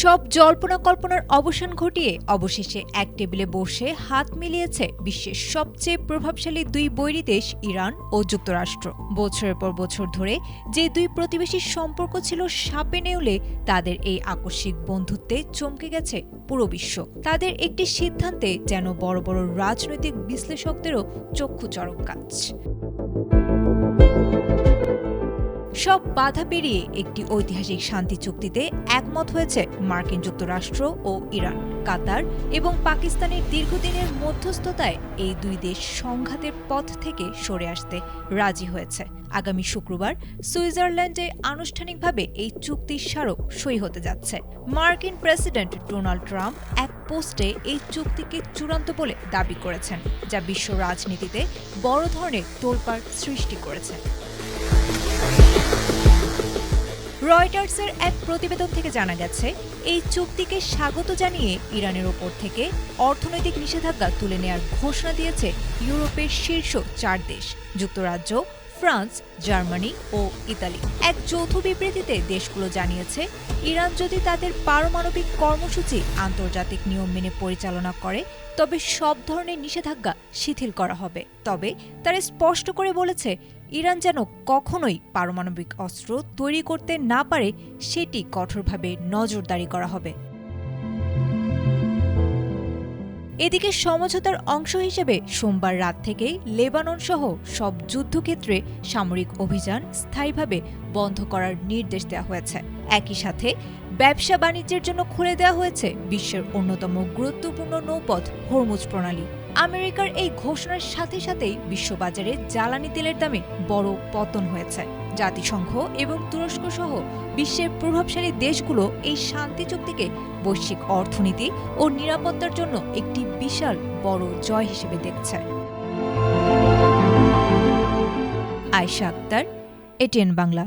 সব জল্পনা কল্পনার অবসান ঘটিয়ে অবশেষে এক টেবিলে বসে হাত মিলিয়েছে বিশ্বের সবচেয়ে প্রভাবশালী দুই বৈরী দেশ ইরান ও যুক্তরাষ্ট্র। বছরের পর বছর ধরে যে দুই প্রতিবেশীর সম্পর্ক ছিল সাপে নেউলে, তাদের এই আকস্মিক বন্ধুত্বে চমকে গেছে পুরো বিশ্ব। তাদের একটি সিদ্ধান্তে যেন বড় বড় রাজনৈতিক বিশ্লেষকদেরও চক্ষু চড়ক গাছ। সব বাধা পেরিয়ে একটি ঐতিহাসিক শান্তি চুক্তিতে একমত হয়েছে মার্কিন যুক্তরাষ্ট্র ও ইরান। কাতার এবং পাকিস্তানের দীর্ঘদিনের মধ্যস্থতায় এই দুই দেশ সংঘাতের পথ থেকে সরে আসতে রাজি হয়েছে। আগামী শুক্রবার সুইজারল্যান্ডে আনুষ্ঠানিকভাবে এই চুক্তির স্মারক সই হতে যাচ্ছে। মার্কিন প্রেসিডেন্ট ডোনাল্ড ট্রাম্প এক পোস্টে এই চুক্তিকে চূড়ান্ত বলে দাবি করেছেন, যা বিশ্ব রাজনীতিতে বড় ধরনের তোলপাড় সৃষ্টি করেছে। রয়টার্সের এক প্রতিবেদন থেকে জানা গেছে, এই চুক্তিকে স্বাগত জানিয়ে ইরানের ওপর থেকে অর্থনৈতিক নিষেধাজ্ঞা তুলে নেওয়ার ঘোষণা দিয়েছে ইউরোপের শীর্ষ 4 দেশ: যুক্তরাজ্য, ফ্রান্স, জার্মানি ও ইতালি। এক যৌথ বিবৃতিতে দেশগুলো জানিয়েছে, ইরান যদি তাদের পারমাণবিক কর্মসূচি আন্তর্জাতিক নিয়ম মেনে পরিচালনা করে তবে সব ধরনের নিষেধাজ্ঞা শিথিল করা হবে। তবে তারা স্পষ্ট করে বলেছে, ইরান যেন কখনোই পারমাণবিক অস্ত্র তৈরি করতে না পারে সেটি কঠোরভাবে নজরদারি করা হবে। এদিকে সমঝোতার অংশ হিসেবে সোমবার রাত থেকেই লেবানন সহ সব যুদ্ধক্ষেত্রে সামরিক অভিযান স্থায়ীভাবে বন্ধ করার নির্দেশ দেওয়া হয়েছে। একই সাথে ব্যবসা বাণিজ্যের জন্য খুলে দেওয়া হয়েছে বিশ্বের অন্যতম গুরুত্বপূর্ণ নৌপথ হরমুজ প্রণালী। আমেরিকার এই ঘোষণার সাথে সাথেই বিশ্ববাজারে জ্বালানি তেলের দামে বড় পতন হয়েছে। জাতিসংঘ এবং তুরস্ক সহ বিশ্বের প্রভাবশালী দেশগুলো এই শান্তি চুক্তিকে বৈশ্বিক অর্থনীতি ও নিরাপত্তার জন্য একটি বিশাল বড় জয় হিসেবে দেখছে। আয়েশা আক্তার, এটিএন বাংলা।